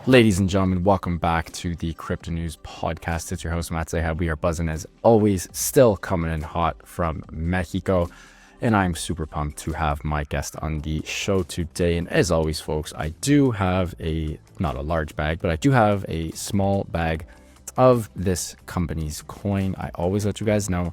Ladies and gentlemen, welcome back to the Crypto News Podcast. It's your host, Matt Zayha. We are buzzing as always, still coming in hot from Mexico. And I'm super pumped to have my guest on the show today. And as always, folks, I do have not a large bag, but I do have a small bag of this company's coin. I always let you guys know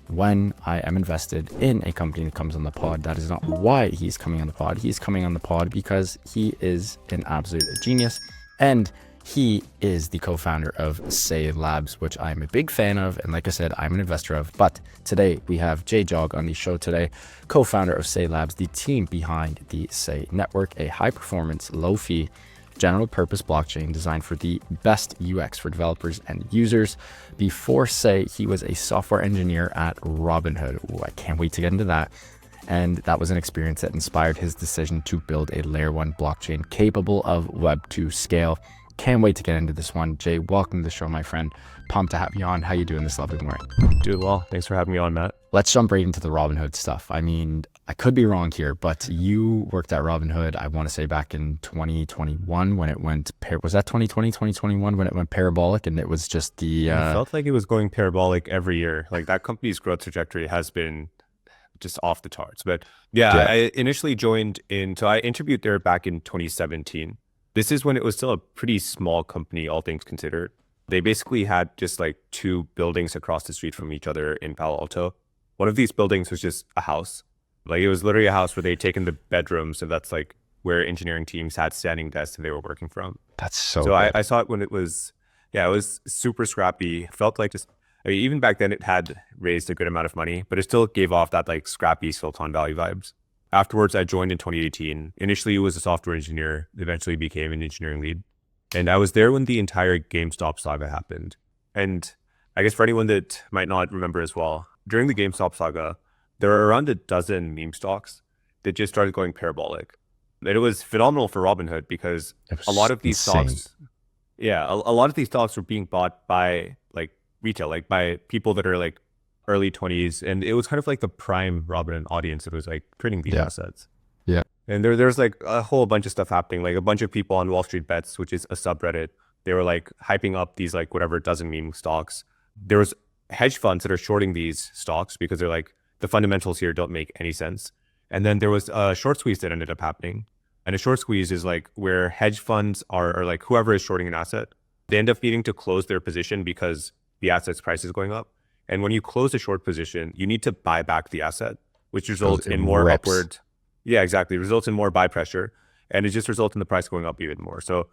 when I am invested in a company that comes on the pod. That is not why he's coming on the pod. He's coming on the pod because he is an absolute genius. And he is the co-founder of Sei Labs, which I'm a big fan of. And like I said, I'm an investor of. But today we have Jay Jog on the show today, co-founder of Sei Labs, the team behind the Sei Network, a high-performance, low-fee, general-purpose blockchain designed for the best UX for developers and users. Before Sei, he was a software engineer at Robinhood. Ooh, I can't wait to get into that. And that was an experience that inspired his decision to build a layer 1 blockchain capable of Web 2 scale. Can't wait to get into this one. Jay, welcome to the show, my friend. Pumped to have you on. How you doing this lovely morning? Doing well. Thanks for having me on, Matt. Let's jump right into the Robinhood stuff. I mean, I could be wrong here, but you worked at Robinhood, I want to say back in 2021 when it went, was that 2020, 2021 when it went parabolic and it was just the... It felt like it was going parabolic every year. Like that company's growth trajectory has been just off the charts. But yeah, I initially joined so I interviewed there back in 2017. This is when it was still a pretty small company, all things considered. They basically had just like 2 buildings across the street from each other in Palo Alto. One of these buildings was just a house. Like it was literally a house where they'd taken the bedrooms, and that's like where engineering teams had standing desks and they were working from. That's so So I saw it when it was super scrappy. Felt like even back then it had raised a good amount of money, but it still gave off that like scrappy Silicon Valley vibes. Afterwards, I joined in 2018. Initially, I was a software engineer, eventually became an engineering lead. And I was there when the entire Gamestop saga happened. And I guess for anyone that might not remember as well, during the Gamestop saga, there were around a dozen meme stocks that just started going parabolic. And it was phenomenal for Robinhood because a lot of these stocks, a lot of these stocks were being bought by like retail, like by people that are like early 20s. And it was kind of like the prime Robinhood audience that was like trading these assets. Yeah. And there's like a whole bunch of stuff happening, like a bunch of people on Wall Street Bets, which is a subreddit. They were like hyping up these like whatever dozen meme stocks. There was hedge funds that are shorting these stocks because they're like, the fundamentals here don't make any sense. And then there was a short squeeze that ended up happening. And a short squeeze is like where hedge funds or like whoever is shorting an asset, they end up needing to close their position because the asset's price is going up. And when you close a short position, you need to buy back the asset, which results in more upward. Yeah, exactly. It results in more buy pressure, and it just results in the price going up even more. So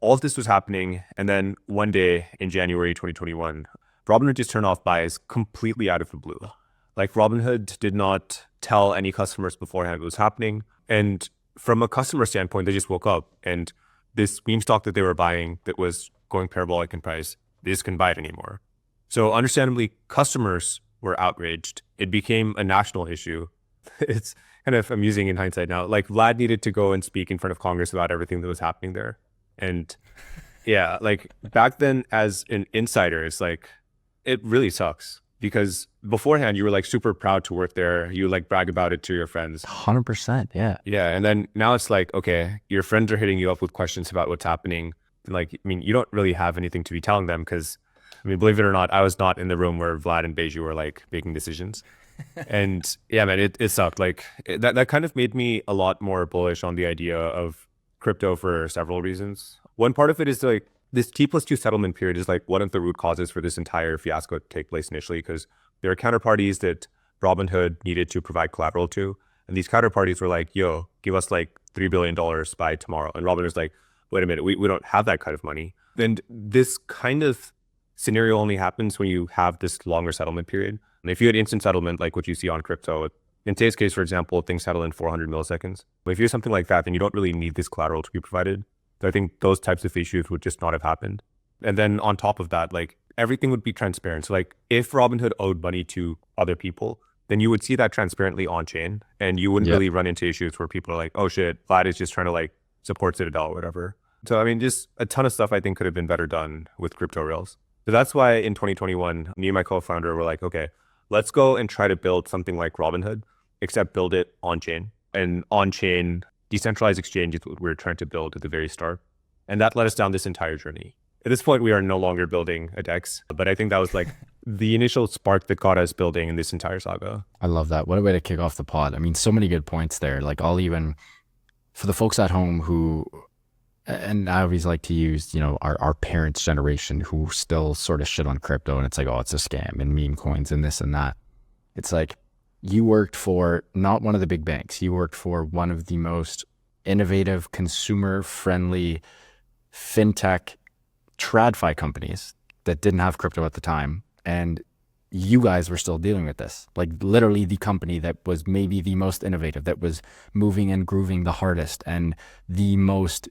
all of this was happening. And then one day in January 2021, Robinhood just turned off buys completely out of the blue. Like Robinhood did not tell any customers beforehand what was happening. And from a customer standpoint, they just woke up and this meme stock that they were buying that was going parabolic in price, they just couldn't buy it anymore. So understandably, customers were outraged. It became a national issue. It's kind of amusing in hindsight now. Like Vlad needed to go and speak in front of Congress about everything that was happening there. And yeah, like back then as an insider, it's like, it really sucks because beforehand you were like super proud to work there. You like brag about it to your friends. 100%. Yeah. Yeah. And then now it's like, okay, your friends are hitting you up with questions about what's happening. Like, I mean, you don't really have anything to be telling them because I mean, believe it or not, I was not in the room where Vlad and Beju were like making decisions. And yeah, man, it sucked. Like that kind of made me a lot more bullish on the idea of crypto for several reasons. One part of it is like this T+2 settlement period is like one of the root causes for this entire fiasco to take place initially, because there are counterparties that Robinhood needed to provide collateral to. And these counterparties were like, yo, give us like $3 billion by tomorrow. And Robinhood's like, wait a minute, we don't have that kind of money. And this kind of scenario only happens when you have this longer settlement period. And if you had instant settlement, like what you see on crypto, in today's case, for example, things settle in 400 milliseconds. But if you have something like that, then you don't really need this collateral to be provided. So I think those types of issues would just not have happened. And then on top of that, like everything would be transparent. So like if Robinhood owed money to other people, then you would see that transparently on chain, and you wouldn't really run into issues where people are like, oh shit, Vlad is just trying to like support Citadel or whatever. So I mean, just a ton of stuff I think could have been better done with crypto rails. So that's why in 2021, me and my co-founder were like, okay, let's go and try to build something like Robinhood, except build it on chain. And on chain, decentralized exchange is what we're trying to build at the very start. And that led us down this entire journey. At this point, we are no longer building a DEX, but I think that was like the initial spark that got us building in this entire saga. I love that. What a way to kick off the pod. I mean, so many good points there. Like I'll even, for the folks at home who, and I always like to use, our parents' generation who still sort of shit on crypto and it's like, oh, it's a scam and meme coins and this and that. It's like you worked for not one of the big banks. You worked for one of the most innovative, consumer-friendly fintech TradFi companies that didn't have crypto at the time. And you guys were still dealing with this. Like literally the company that was maybe the most innovative, that was moving and grooving the hardest and the most,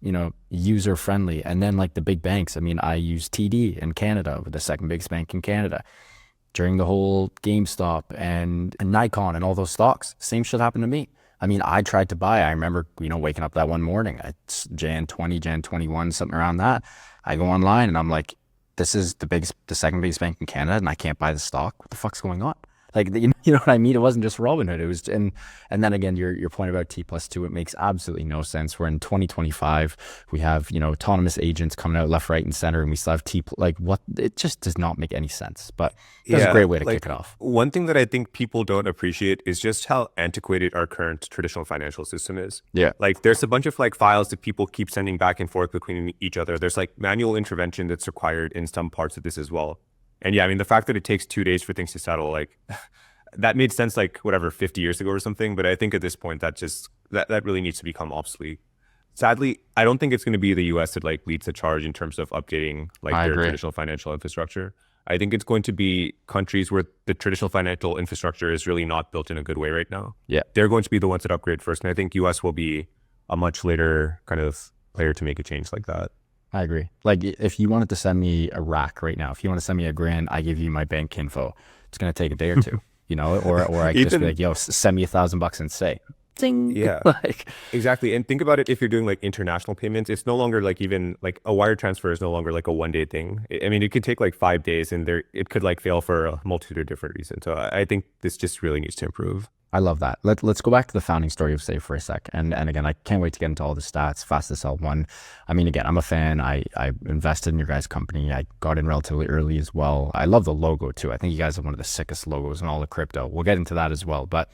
user friendly. And then like the big banks, I mean, I use TD in Canada, the second biggest bank in Canada. During the whole Gamestop and Nikon and all those stocks, same shit happened to me. I mean, I tried to buy, I remember, waking up that one morning, it's Jan 20, Jan 21, something around that. I go online and I'm like, this is the second biggest bank in Canada and I can't buy the stock. What the fuck's going on? Like, you know what I mean? It wasn't just Robinhood. It was, and then again, your point about T+2, it makes absolutely no sense. We're in 2025. We have, autonomous agents coming out left, right, and center, and we still have what? It just does not make any sense. But that's a great way to kick it off. One thing that I think people don't appreciate is just how antiquated our current traditional financial system is. Yeah. Like there's a bunch of files that people keep sending back and forth between each other. There's manual intervention that's required in some parts of this as well. And yeah, I mean, the fact that it takes 2 days for things to settle, that made sense 50 years ago or something. But I think at this point that really needs to become obsolete. Sadly, I don't think it's going to be the US that leads the charge in terms of updating their traditional financial infrastructure. I think it's going to be countries where the traditional financial infrastructure is really not built in a good way right now. Yeah. They're going to be the ones that upgrade first. And I think US will be a much later kind of player to make a change like that. I agree. Like if you wanted to send me a rack right now, if you want to send me $1,000, I give you my bank info. It's going to take a day or two, or I could just be like, yo, send me $1,000 and say, ding. Yeah, exactly. And think about it. If you're doing international payments, it's no longer even a wire transfer is no longer a 1 day thing. I mean, it could take 5 days and it could fail for a multitude of different reasons. So I think this just really needs to improve. I love that. Let's go back to the founding story of Sei for a sec. And again, I can't wait to get into all the stats. Fastest L1. I mean, again, I'm a fan. I invested in your guys' company. I got in relatively early as well. I love the logo too. I think you guys have one of the sickest logos in all of crypto. We'll get into that as well. But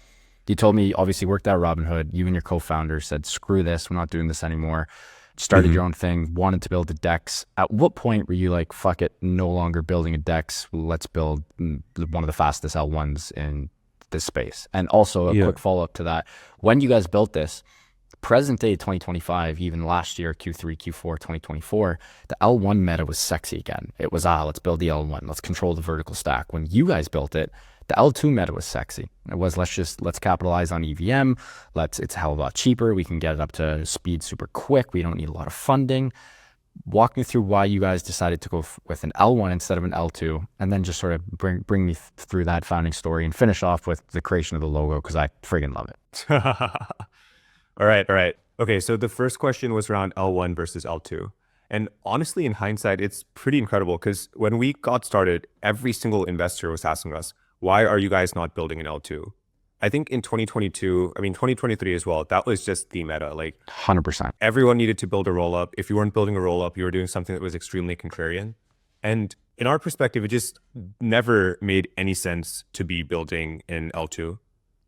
you told me, obviously worked at Robinhood. You and your co-founder said, screw this. We're not doing this anymore. Started your own thing, wanted to build a DEX. At what point were you like, fuck it, no longer building a DEX. Let's build one of the fastest L1s in this space? And also a quick follow-up to that, when you guys built this, present day 2025, even last year Q3 Q4 2024, the L1 meta was sexy again. It was let's build the L1, let's control the vertical stack. When you guys built it, the L2 meta was sexy. It was let's capitalize on EVM. It's a hell of a lot cheaper. We can get it up to speed super quick. We don't need a lot of funding. Walk me through why you guys decided to go with an L1 instead of an L2, and then just sort of bring me through that founding story and finish off with the creation of the logo, because I friggin' love it. All right. Okay, so the first question was around L1 versus L2. And honestly, in hindsight, it's pretty incredible because when we got started, every single investor was asking us, why are you guys not building an L2? I think in 2022, 2023 as well, that was just the meta. 100%. Everyone needed to build a roll-up. If you weren't building a roll-up, you were doing something that was extremely contrarian. And in our perspective, it just never made any sense to be building an L2.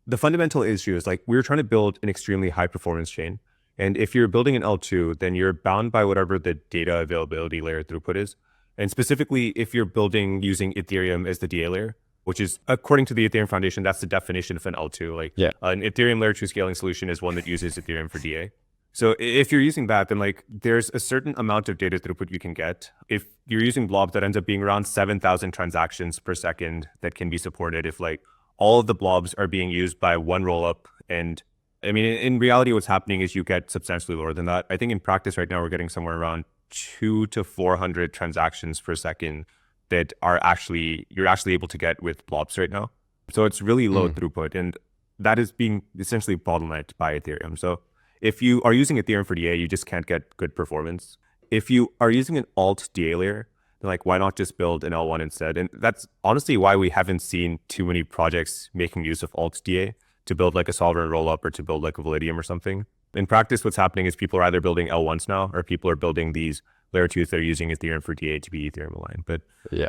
The fundamental issue is we were trying to build an extremely high performance chain. And if you're building an L2, then you're bound by whatever the data availability layer throughput is. And specifically, if you're building using Ethereum as the DA layer, which is, according to the Ethereum Foundation, that's the definition of an L2. An Ethereum layer 2 scaling solution is one that uses Ethereum for DA. So if you're using that, then there's a certain amount of data throughput you can get. If you're using blobs, that ends up being around 7,000 transactions per second that can be supported if all of the blobs are being used by one rollup. And in reality, what's happening is you get substantially lower than that. I think in practice right now, we're getting somewhere around 200 to 400 transactions per second that you're actually able to get with blobs right now. So it's really low throughput, and that is being essentially bottlenecked by Ethereum. So if you are using Ethereum for DA, you just can't get good performance. If you are using an alt DA layer, then why not just build an L1 instead? And that's honestly why we haven't seen too many projects making use of alt DA to build a sovereign rollup or to build a Validium or something. In practice, what's happening is people are either building L1s now, or people are building these layer 2s that are using Ethereum for DA to be Ethereum aligned. But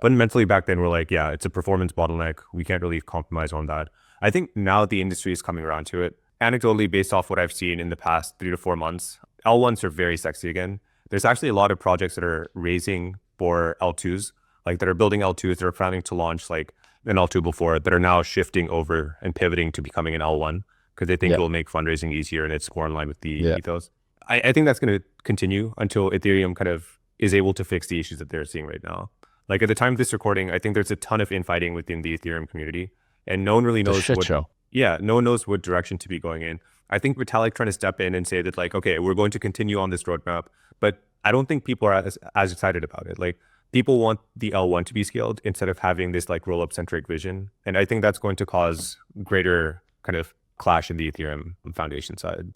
fundamentally back then, we're like, yeah, it's a performance bottleneck. We can't really compromise on that. I think now the industry is coming around to it. Anecdotally, based off what I've seen in the past 3 to 4 months, L1s are very sexy again. There's actually a lot of projects that are raising for L2s, like that are building L2s that are planning to launch like an L2 before, that are now shifting over and pivoting to becoming an L1 because they think it will make fundraising easier and it's more in line with the ethos. I think that's going to continue until Ethereum kind of is able to fix the issues that they're seeing right now. Like at the time of this recording, I think there's a ton of infighting within the Ethereum community, and no one really knows no one knows what direction to be going in. I think Vitalik trying to step in and say that like, okay, we're going to continue on this roadmap, but I don't think people are as excited about it. Like people want the L1 to be scaled instead of having this like roll-up centric vision. And I think that's going to cause greater kind of clash in the Ethereum foundation side.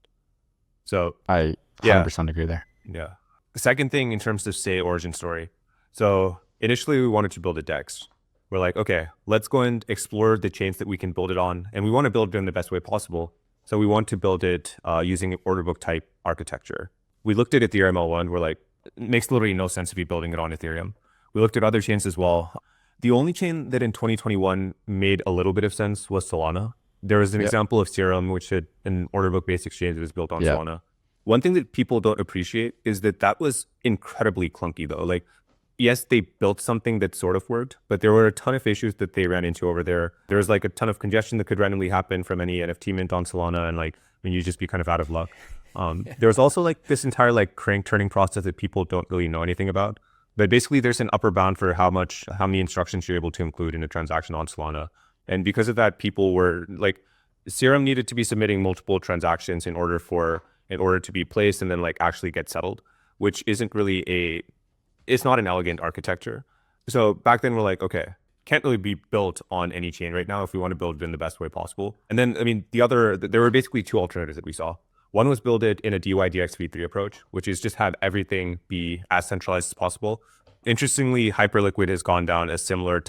So I 100% agree there. Yeah. The second thing in terms of Sei origin story. So initially we wanted to build a DEX. We're like, okay, let's go and explore the chains that we can build it on. And we want to build it in the best way possible. So we want to build it using an order book type architecture. We looked at Ethereum L1. We're like, it makes literally no sense to be building it on Ethereum. We looked at other chains as well. The only chain that in 2021 made a little bit of sense was Solana. There was an example of Serum, which had an order book based exchange that was built on Solana. One thing that people don't appreciate is that that was incredibly clunky though. Like, yes, they built something that sort of worked, but there were a ton of issues that they ran into over there. There was like a ton of congestion that could randomly happen from any NFT mint on Solana, and like, I mean, you'd just be kind of out of luck. There was also like this entire like crank turning process that people don't really know anything about. But basically there's an upper bound for how many instructions you're able to include in a transaction on Solana. And because of that, people were like, Serum needed to be submitting multiple transactions in order to be placed and then like actually get settled, which isn't really it's not an elegant architecture. So back then we're like, okay, can't really be built on any chain right now if we want to build it in the best way possible. And then, I mean, there were basically two alternatives that we saw. One was build it in a DYDX v3 approach, which is just have everything be as centralized as possible. Interestingly, Hyperliquid has gone down a similar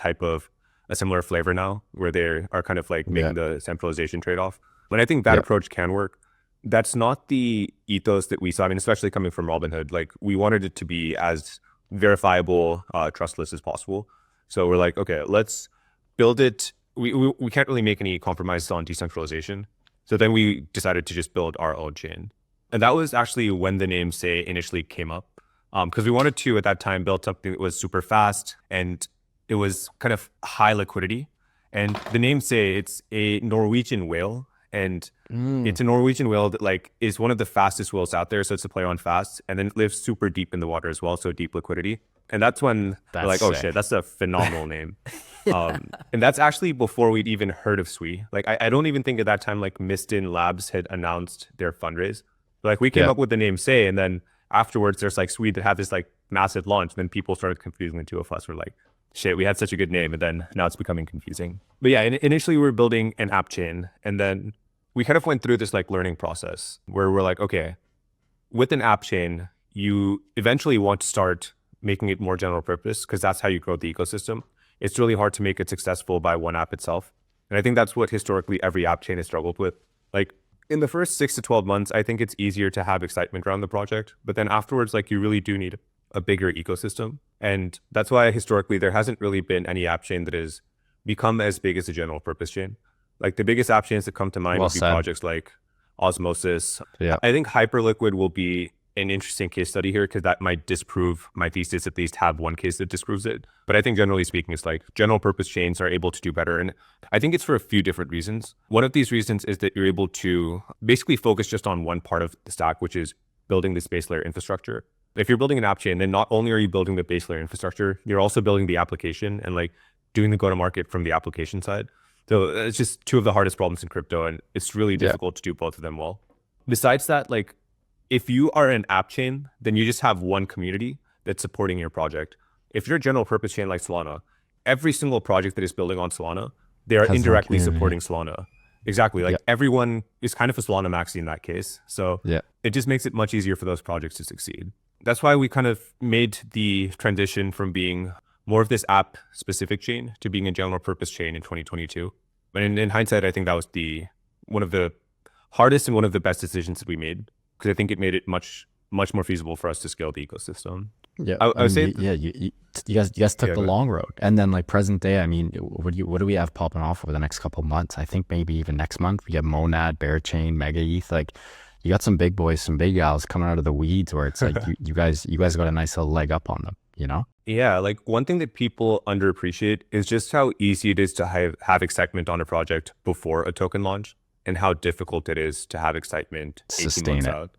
flavor now, where they are kind of like making the centralization trade-off. But I think that approach can work. That's not the ethos that we saw. I mean, especially coming from Robinhood, like we wanted it to be as verifiable, trustless as possible. So we're like, okay, let's build it. We can't really make any compromises on decentralization. So then we decided to just build our own chain. And that was actually when the name Sei initially came up. Because we wanted to, at that time, build something that was super fast and it was kind of high liquidity. And the name Sei, it's a Norwegian whale. And it's a Norwegian whale that like is one of the fastest whales out there. So it's a play on fast, and then it lives super deep in the water as well. So deep liquidity. And that's when we're like, oh shit, that's a phenomenal name. And that's actually before we'd even heard of Sui. Like, I don't even think at that time, like Mistin Labs had announced their fundraise. Like we came up with the name Sei, and then afterwards there's like Sui that had this like massive launch. And then people started confusing the two of us. We're like, shit, we had such a good name. And then now it's becoming confusing. But yeah, initially we were building an app chain, and then we kind of went through this like learning process where we're like, okay, with an app chain, you eventually want to start making it more general purpose because that's how you grow the ecosystem. It's really hard to make it successful by one app itself. And I think that's what historically every app chain has struggled with. Like in the first 6 to 12 months, I think it's easier to have excitement around the project. But then afterwards, like you really do need a bigger ecosystem. And that's why historically there hasn't really been any app chain that has become as big as a general purpose chain. Like the biggest app chains that come to mind would be projects like Osmosis. Yeah. I think Hyperliquid will be an interesting case study here because that might disprove my thesis, at least have one case that disproves it. But I think generally speaking, it's like general purpose chains are able to do better. And I think it's for a few different reasons. One of these reasons is that you're able to basically focus just on one part of the stack, which is building this base layer infrastructure. If you're building an app chain, then not only are you building the base layer infrastructure, you're also building the application and like doing the go-to-market from the application side. So it's just two of the hardest problems in crypto, and it's really difficult to do both of them well. Besides that, like if you are an app chain, then you just have one community that's supporting your project. If you're a general purpose chain like Solana, every single project that is building on Solana, they are indirectly supporting Solana. Exactly. Like everyone is kind of a Solana maxi in that case. So it just makes it much easier for those projects to succeed. That's why we kind of made the transition from being more of this app specific chain to being a general purpose chain in 2022. But in hindsight, I think that was one of the hardest and one of the best decisions that we made. because I think it made it much more feasible for us to scale the ecosystem. Yeah, I would say, you guys took the long road, and then like present day. I mean, what do we have popping off over the next couple of months? I think maybe even next month we have Monad, Bearchain, Mega ETH. Like, you got some big boys, some big gals coming out of the weeds, where it's like you guys got a nice little leg up on them, you know? Yeah, like one thing that people underappreciate is just how easy it is to have excitement on a project before a token launch, and how difficult it is to have excitement 18 months out.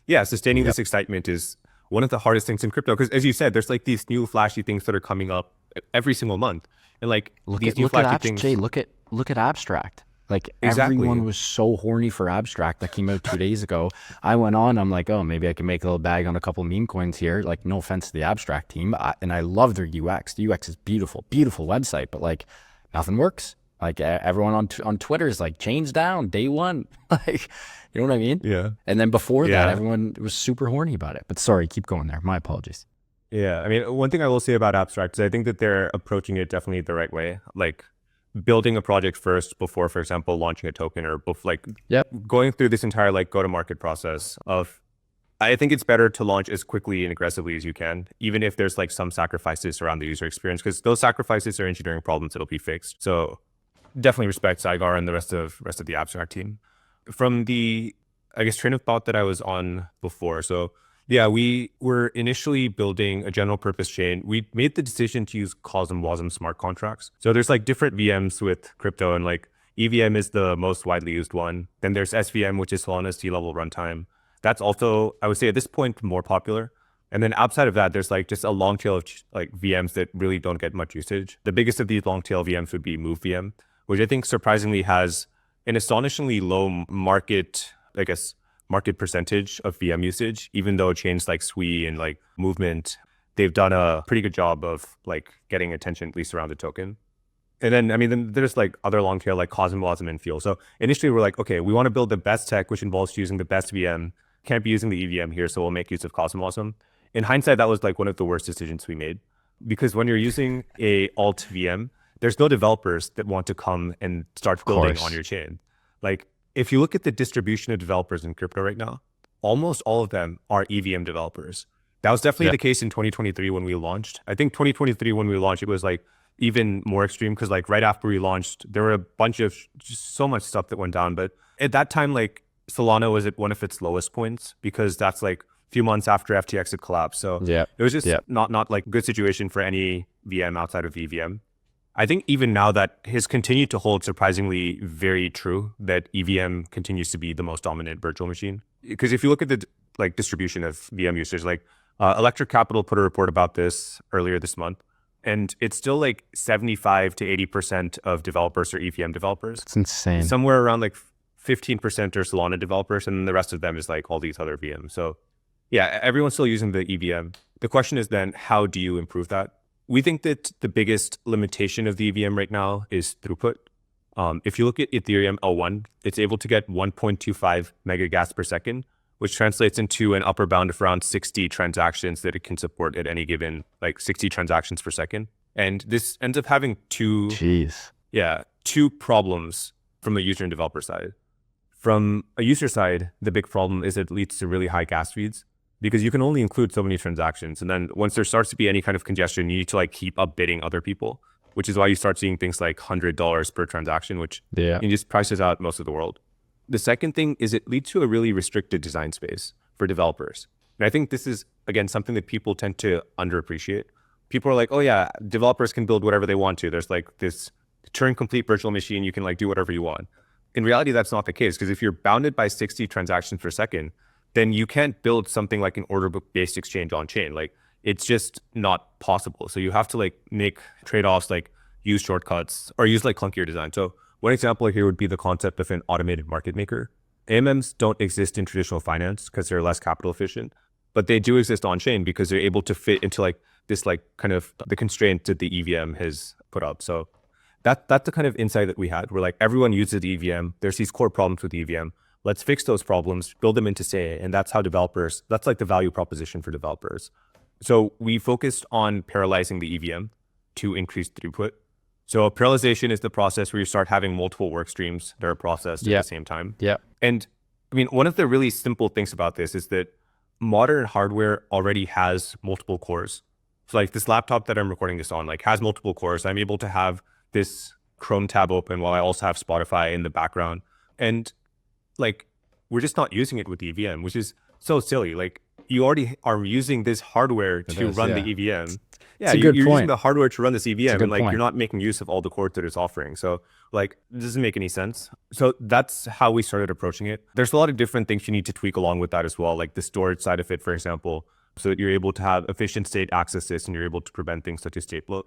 Yeah, sustaining this excitement is one of the hardest things in crypto, because as you said, there's like these new flashy things that are coming up every single month, and like look at Abstract. Like, everyone was so horny for Abstract that came out 2 days ago. I went on, I'm like, oh, maybe I can make a little bag on a couple meme coins here. Like, no offense to the Abstract team, and I love their UX. The UX is beautiful website, but like nothing works. Like, everyone on Twitter is like, change down day one. Like, you know what I mean? Yeah. And then before that, everyone was super horny about it. But sorry, keep going there. My apologies. Yeah. I mean, one thing I will say about Abstract is I think that they're approaching it definitely the right way. Like, building a project first before, for example, launching a token, or going through this entire like go-to-market process of, I think it's better to launch as quickly and aggressively as you can, even if there's like some sacrifices around the user experience, because those sacrifices are engineering problems that'll be fixed. So definitely respect Saigar and the rest of the Abstract team. From the, I guess, train of thought that I was on before. So yeah, we were initially building a general purpose chain. We made the decision to use COSM WASM smart contracts. So there's like different VMs with crypto, and like EVM is the most widely used one. Then there's SVM, which is Solana's T-level runtime. That's also, I would say at this point, more popular. And then outside of that, there's like just a long tail of like VMs that really don't get much usage. The biggest of these long tail VMs would be MoveVM, which I think surprisingly has an astonishingly low market percentage of VM usage, even though chains like Sui and like Movement, they've done a pretty good job of like getting attention, at least around the token. And then, I mean, then there's like other long tail like COSM, WASM, and Fuel. So initially we're like, okay, we want to build the best tech, which involves using the best VM. Can't be using the EVM here, so we'll make use of COSM, WASM. In hindsight, that was like one of the worst decisions we made, because when you're using a alt VM, there's no developers that want to come and start building on your chain. Like, if you look at the distribution of developers in crypto right now, almost all of them are EVM developers. That was definitely the case in 2023 when we launched. I think 2023 when we launched, it was like even more extreme, because like right after we launched, there were a bunch of just so much stuff that went down. But at that time, like Solana was at one of its lowest points, because that's like a few months after FTX had collapsed. So it was just not like a good situation for any VM outside of EVM. I think even now that has continued to hold surprisingly very true, that EVM continues to be the most dominant virtual machine. Because if you look at the like distribution of VM users, like Electric Capital put a report about this earlier this month, and it's still like 75 to 80% of developers are EVM developers. It's insane. Somewhere around like 15% are Solana developers, and then the rest of them is like all these other VMs. So yeah, everyone's still using the EVM. The question is then, how do you improve that? We think that the biggest limitation of the EVM right now is throughput. If you look at Ethereum L1, it's able to get 1.25 megagas per second, which translates into an upper bound of around 60 transactions that it can support at any given, like 60 transactions per second. And this ends up having two problems from a user and developer side. From a user side, the big problem is it leads to really high gas feeds, because you can only include so many transactions. And then once there starts to be any kind of congestion, you need to like keep upbidding other people, which is why you start seeing things like $100 per transaction, which just prices out most of the world. The second thing is it leads to a really restricted design space for developers. And I think this is, again, something that people tend to underappreciate. People are like, oh yeah, developers can build whatever they want to. There's like this Turing complete virtual machine. You can like do whatever you want. In reality, that's not the case, because if you're bounded by 60 transactions per second, then you can't build something like an order book based exchange on chain. Like, it's just not possible. So you have to like make trade-offs, like use shortcuts or use like clunkier design. So one example here would be the concept of an automated market maker. AMMs don't exist in traditional finance because they're less capital efficient, but they do exist on chain because they're able to fit into like this like kind of the constraint that the EVM has put up. So that's the kind of insight that we had. We're like, everyone uses the EVM. There's these core problems with EVM. Let's fix those problems, build them into Sei, and that's how developers, that's like the value proposition for developers. So we focused on parallelizing the EVM to increase throughput. So parallelization is the process where you start having multiple work streams that are processed at the same time. Yeah. And I mean, one of the really simple things about this is that modern hardware already has multiple cores. So like this laptop that I'm recording this on, like has multiple cores. I'm able to have this Chrome tab open while I also have Spotify in the background. And like, we're just not using it with the EVM, which is so silly. Like you already are using this hardware to run the EVM. Yeah, It's a good you're using point. the hardware to run this EVM, good and like point. you're not making use of all the cores that it's offering. So like, it doesn't make any sense. So that's how we started approaching it. There's a lot of different things you need to tweak along with that as well, like the storage side of it, for example, so that you're able to have efficient state accesses and you're able to prevent things such as state bloat.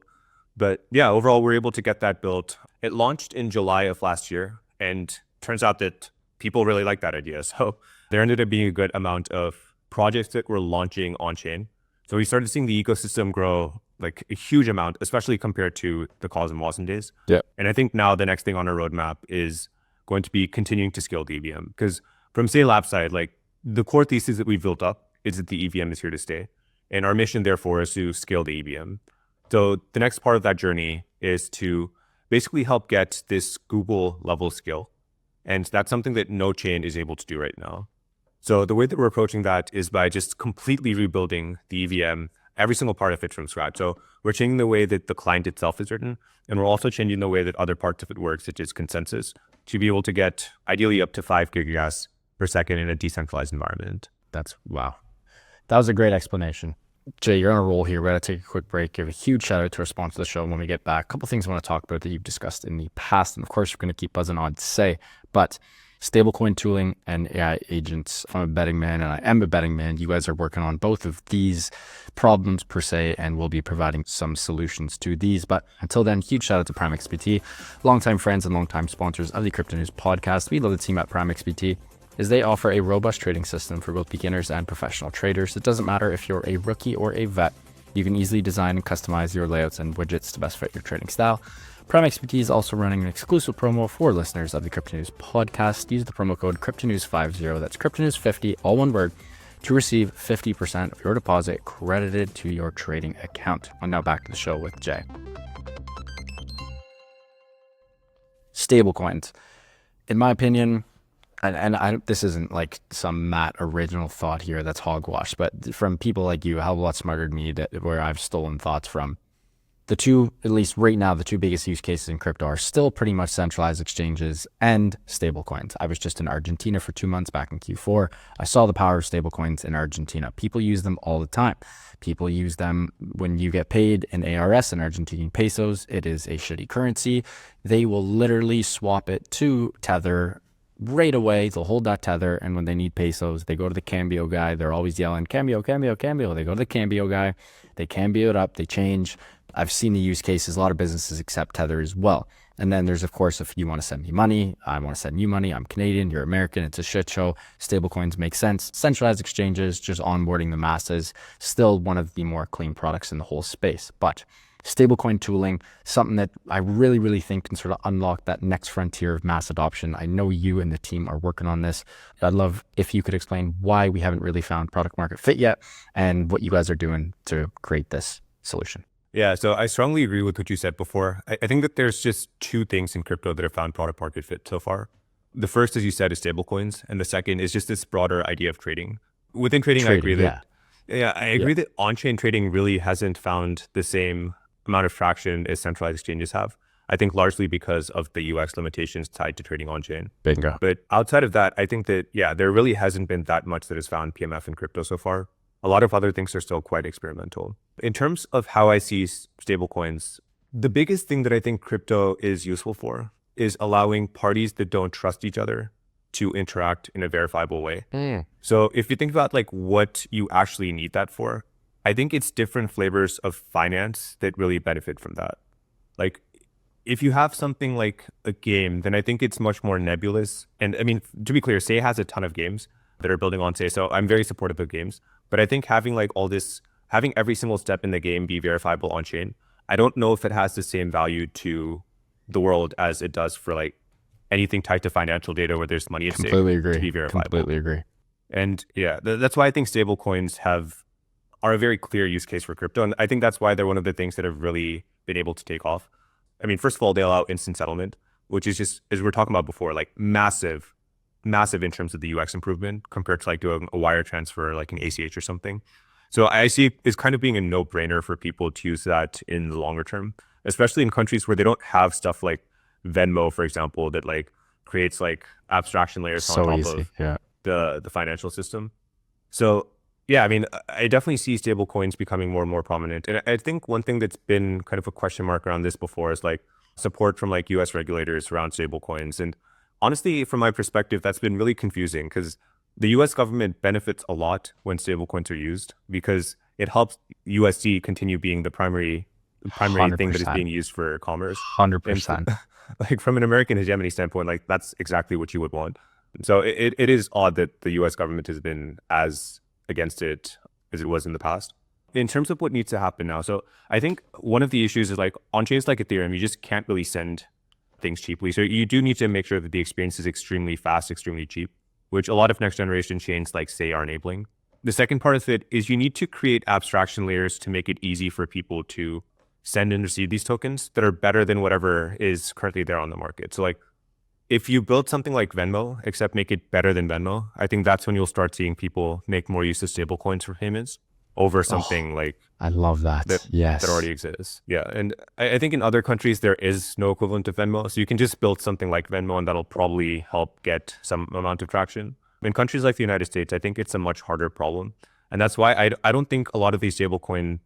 But yeah, overall, we're able to get that built. It launched in July of last year, and turns out that people really like that idea. So there ended up being a good amount of projects that were launching on chain. So we started seeing the ecosystem grow like a huge amount, especially compared to the Cause and Wasm days. Yeah. And I think now the next thing on our roadmap is going to be continuing to scale the EVM. Because from Sei Labs side, like the core thesis that we built up is that the EVM is here to stay. And our mission, therefore, is to scale the EVM. So the next part of that journey is to basically help get this Google level scale. And that's something that no chain is able to do right now. So the way that we're approaching that is by just completely rebuilding the EVM, every single part of it from scratch. So we're changing the way that the client itself is written, and we're also changing the way that other parts of it work, such as consensus, to be able to get ideally up to 5 gigagas per second in a decentralized environment. Wow. That was a great explanation. Jay, you're on a roll here. We're going to take a quick break. Give a huge shout out to our sponsor of the show. When we get back, a couple things I want to talk about that you've discussed in the past. And of course, we're going to keep buzzing on Sei, but stablecoin tooling and AI agents. I'm a betting man, and I am a betting man. You guys are working on both of these problems per se, and we'll be providing some solutions to these. But until then, huge shout out to Prime XBT, longtime friends and longtime sponsors of the Crypto News podcast. We love the team at Prime XBT, is they offer a robust trading system for both beginners and professional traders. It doesn't matter if you're a rookie or a vet. You can easily design and customize your layouts and widgets to best fit your trading style. Prime XBT is also running an exclusive promo for listeners of the Crypto News podcast. Use the promo code CryptoNews50, that's CryptoNews50, all one word, to receive 50% of your deposit credited to your trading account. And now back to the show with Jay. Stablecoins. In my opinion, and this isn't like some Matt original thought here that's hogwash, but from people like you, a hell of a lot smarter than me, where I've stolen thoughts from. The two, at least right now, the two biggest use cases in crypto are still pretty much centralized exchanges and stablecoins. I was just in Argentina for 2 months back in Q4. I saw the power of stablecoins in Argentina. People use them all the time. People use them when you get paid in ARS, in Argentinian pesos. It is a shitty currency. They will literally swap it to Tether right away. They'll hold that Tether, and when they need pesos, they go to the Cambio guy. They're always yelling, Cambio, Cambio, Cambio. They go to the Cambio guy. They Cambio it up. They change. I've seen the use cases. A lot of businesses accept Tether as well. And then there's, of course, if you want to send me money, I want to send you money. I'm Canadian, you're American. It's a shit show. Stablecoins make sense. Centralized exchanges, just onboarding the masses, still one of the more clean products in the whole space. But stablecoin tooling, something that I really, really think can sort of unlock that next frontier of mass adoption. I know you and the team are working on this. I'd love if you could explain why we haven't really found product market fit yet and what you guys are doing to create this solution. Yeah, so I strongly agree with what you said before. I think that there's just two things in crypto that have found product market fit so far. The first, as you said, is stablecoins, and the second is just this broader idea of trading. Within trading, I agree that I agree that on-chain trading really hasn't found the same amount of traction as centralized exchanges have. I think largely because of the UX limitations tied to trading on-chain. Bingo. But outside of that, I think that, there really hasn't been that much that has found PMF in crypto so far. A lot of other things are still quite experimental. In terms of how I see stablecoins, the biggest thing that I think crypto is useful for is allowing parties that don't trust each other to interact in a verifiable way. So if you think about like what you actually need that for, I think it's different flavors of finance that really benefit from that. Like if you have something like a game, then I think it's much more nebulous. And I mean, to be clear, Sei has a ton of games that are building on Sei, so I'm very supportive of games. But I think having like all this, having every single step in the game be verifiable on chain, I don't know if it has the same value to the world as it does for like anything tied to financial data where there's money at stake to be verifiable. Completely agree. And that's why I think stablecoins are a very clear use case for crypto. And I think that's why they're one of the things that have really been able to take off. I mean, first of all, they allow instant settlement, which is just, as we were talking about before, like massive massive in terms of the UX improvement compared to like doing a wire transfer, like an ACH or something. So I see it as kind of being a no-brainer for people to use that in the longer term, especially in countries where they don't have stuff like Venmo, for example, that like creates like abstraction layers on So top easy. of Yeah. the financial system. So yeah, I mean, I definitely see stable coins becoming more and more prominent. And I think one thing that's been kind of a question mark around this before is like support from like US regulators around stable coins. And honestly, from my perspective, that's been really confusing because the US government benefits a lot when stable coins are used because it helps USD continue being the primary thing that is 100%. being used for commerce. And 100%. like from an American hegemony standpoint, like that's exactly what you would want. So it is odd that the US government has been as against it as it was in the past. In terms of what needs to happen now, so I think one of the issues is like on chains like Ethereum, you just can't really send things cheaply. So you do need to make sure that the experience is extremely fast, extremely cheap, which a lot of next generation chains like Sei are enabling. The second part of it is you need to create abstraction layers to make it easy for people to send and receive these tokens that are better than whatever is currently there on the market. So like if you build something like Venmo, except make it better than Venmo, I think that's when you'll start seeing people make more use of stable coins for payments over something like I love that. that Yes. that already exists. Yeah. And I think in other countries, there is no equivalent to Venmo. So you can just build something like Venmo and that'll probably help get some amount of traction. In countries like the United States, I think it's a much harder problem. And that's why I don't think a lot of these stablecoin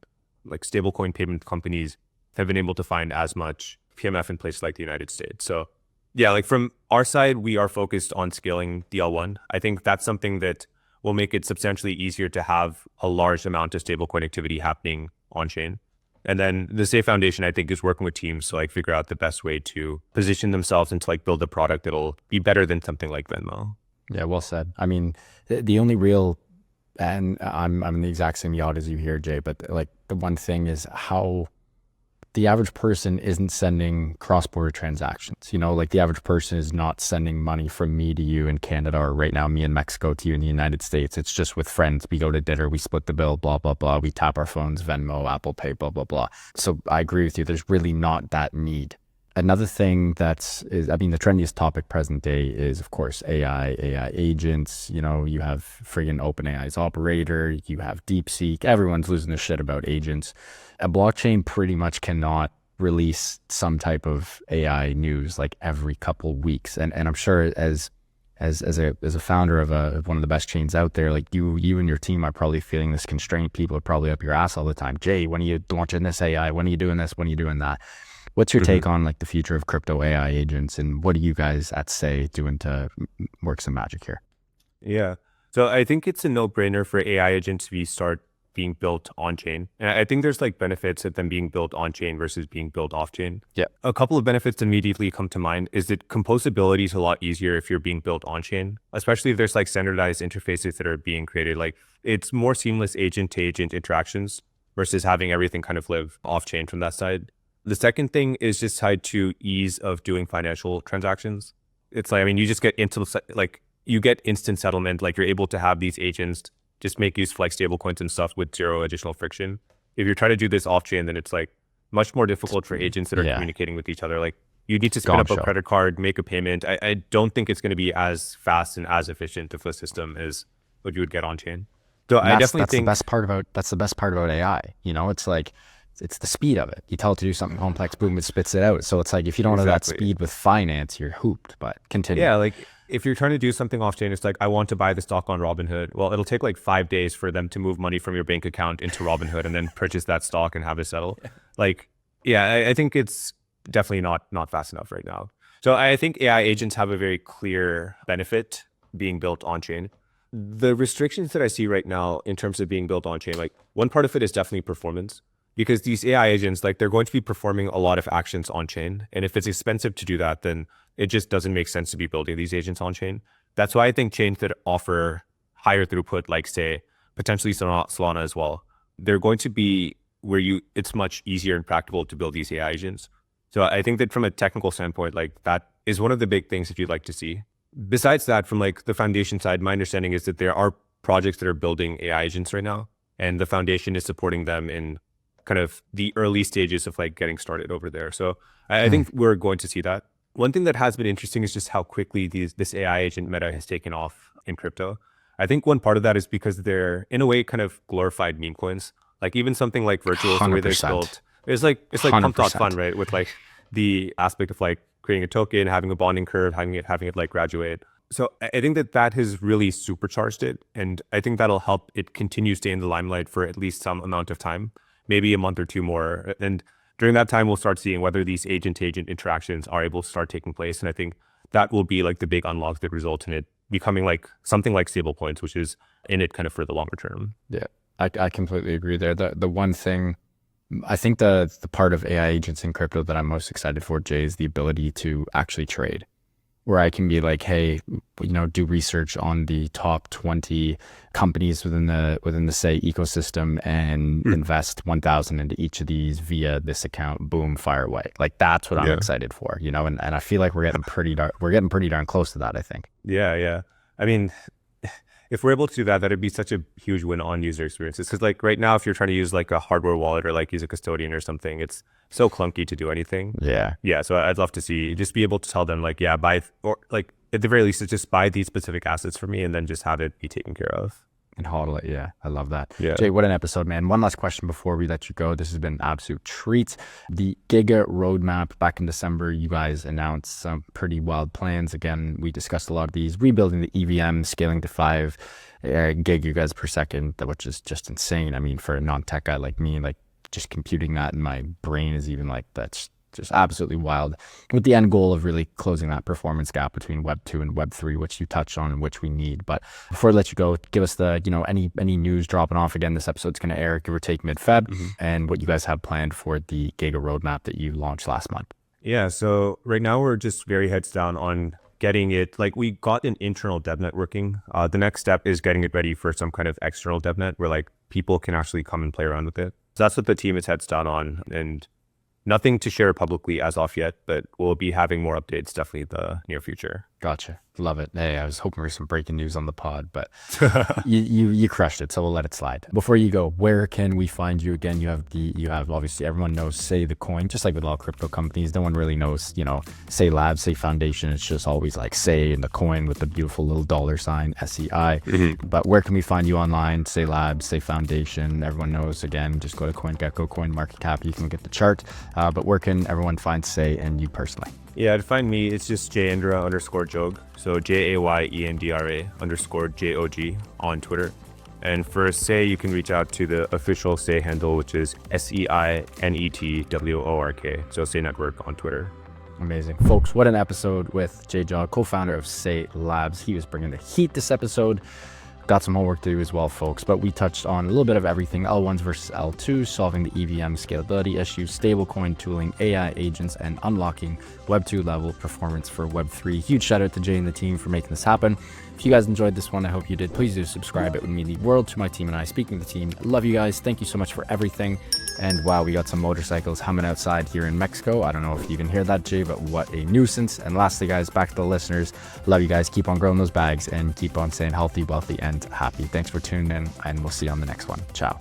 payment companies have been able to find as much PMF in places like the United States. So yeah, like from our side, we are focused on scaling the L1. I think that's something that will make it substantially easier to have a large amount of stablecoin activity happening on chain. And then the Sei Foundation, I think, is working with teams to like figure out the best way to position themselves and to like build a product that'll be better than something like Venmo. Yeah, well said. I mean, the only real, and I'm in the exact same yacht as you here, Jay, but like the one thing is how the average person isn't sending cross-border transactions. You know, like the average person is not sending money from me to you in Canada, or right now me in Mexico to you in the United States. It's just with friends. We go to dinner, we split the bill, blah, blah, blah. We tap our phones, Venmo, Apple Pay, blah, blah, blah. So I agree with you. There's really not that need. Another thing the trendiest topic present day is, of course, AI agents. You know, you have friggin' OpenAI's operator, you have DeepSeek, everyone's losing their shit about agents. A blockchain pretty much cannot release some type of AI news like every couple weeks. And I'm sure as a founder of one of the best chains out there, like you and your team are probably feeling this constraint. People are probably up your ass all the time. Jay, when are you launching this AI? When are you doing this? When are you doing that? What's your take on like the future of crypto AI agents, and what are you guys at Sei doing to work some magic here? Yeah. So I think it's a no-brainer for AI agents to start being built on chain. And I think there's like benefits of them being built on chain versus being built off chain. Yeah. A couple of benefits that immediately come to mind is that composability is a lot easier if you're being built on chain, especially if there's like standardized interfaces that are being created. Like it's more seamless agent to agent interactions versus having everything kind of live off chain from that side. The second thing is just tied to ease of doing financial transactions. It's like, I mean, you just get you get instant settlement. Like you're able to have these agents just make use of like stable coins and stuff with zero additional friction. If you're trying to do this off chain, then it's like much more difficult for agents that are communicating with each other. Like you need to spin up a credit card, make a payment. I don't think it's going to be as fast and as efficient of a system as what you would get on chain. So I definitely think that's the best part about AI. You know, it's like, it's the speed of it. You tell it to do something complex, boom, it spits it out. So it's like, if you don't have that speed with finance, you're hooped. But continue. Yeah, like if you're trying to do something off chain, it's like, I want to buy the stock on Robinhood. Well, it'll take like 5 days for them to move money from your bank account into Robinhood and then purchase that stock and have it settle. Like, yeah, I think it's definitely not fast enough right now. So I think AI agents have a very clear benefit being built on chain. The restrictions that I see right now in terms of being built on chain, like one part of it is definitely performance. Because these AI agents, like they're going to be performing a lot of actions on chain. And if it's expensive to do that, then it just doesn't make sense to be building these agents on chain. That's why I think chains that offer higher throughput, like say potentially Solana as well, they're going to be where it's much easier and practical to build these AI agents. So I think that from a technical standpoint, like that is one of the big things that you'd like to see. Besides that, from like the foundation side, my understanding is that there are projects that are building AI agents right now, and the foundation is supporting them in kind of the early stages of like getting started over there. So I think we're going to see that. One thing that has been interesting is just how quickly this AI agent meta has taken off in crypto. I think one part of that is because they're, in a way, kind of glorified meme coins. Like even something like virtuals, the way they're 100%. built, it's like pumped out 100%. fun, right? With like the aspect of like creating a token, having a bonding curve, having it like graduate. So I think that has really supercharged it, and I think that'll help it continue to stay in the limelight for at least some amount of time, maybe a month or two more. And during that time, we'll start seeing whether these agent-to-agent interactions are able to start taking place. And I think that will be like the big unlock that result in it becoming like something like stablecoins, which is in it kind of for the longer term. Yeah, I completely agree there. The one thing, I think the part of AI agents in crypto that I'm most excited for, Jay, is the ability to actually trade, where I can be like, hey, do research on the top 20 companies within the Sei ecosystem and invest 1,000 into each of these via this account. Boom, fire away. Like that's what I'm excited for, and I feel like we're getting pretty darn close to that, I think. Yeah. I mean, if we're able to do that, that'd be such a huge win on user experiences. Because like right now, if you're trying to use like a hardware wallet or like use a custodian or something, it's so clunky to do anything. Yeah. So I'd love to see, just be able to tell them like, yeah, buy, or like at the very least, it's just buy these specific assets for me and then just have it be taken care of. And hodl it. Yeah, I love that. Yeah. Jay, what an episode, man. One last question before we let you go. This has been an absolute treat. The Giga roadmap back in December, you guys announced some pretty wild plans. Again, we discussed a lot of these, rebuilding the EVM, scaling to 5 gigas per second, which is just insane. I mean, for a non-tech guy like me, like just computing that in my brain is even like, that's just absolutely wild, with the end goal of really closing that performance gap between Web 2 and Web 3, which you touched on and which we need. But before I let you go, give us the, any news dropping off. Again, this episode's going to air give or take mid-Feb, and what you guys have planned for the Giga roadmap that you launched last month. Yeah, so right now we're just very heads down on getting it, like we got an internal dev networking. The next step is getting it ready for some kind of external dev net where like people can actually come and play around with it. So that's what the team is heads down on, and nothing to share publicly as of yet, but we'll be having more updates definitely in the near future. Gotcha. Love it. Hey, I was hoping for some breaking news on the pod, but you crushed it, so we'll let it slide. Before you go, where can we find you? Again, you have obviously, everyone knows Sei the coin, just like with all crypto companies. No one really knows, Sei Labs, Sei Foundation. It's just always like Sei and the coin with the beautiful little $ SEI. But where can we find you online? Sei Labs, Sei Foundation. Everyone knows, again, just go to CoinGecko, CoinMarketCap. You can get the chart. But where can everyone find Sei and you personally? Yeah, to find me, it's just Jayendra_Jog. So JAYENDRA_JOG on Twitter. And for Sei, you can reach out to the official Sei handle, which is SEINETWORK. So Sei Network on Twitter. Amazing. Folks, what an episode with Jayendra, co-founder of Sei Labs. He was bringing the heat this episode. Got some homework to do as well, folks, but we touched on a little bit of everything: L1s versus L2s, solving the EVM scalability issues, stablecoin tooling, AI agents, and unlocking Web 2 level performance for Web 3. Huge shout out to Jay and the team for making this happen. If you guys enjoyed this one, I hope you did. Please do subscribe. It would mean the world to my team and I. Speaking of the team, love you guys. Thank you so much for everything. And wow, we got some motorcycles humming outside here in Mexico. I don't know if you can hear that, Jay, but what a nuisance. And lastly, guys, back to the listeners. Love you guys. Keep on growing those bags and keep on staying healthy, wealthy, and happy. Thanks for tuning in, and we'll see you on the next one. Ciao.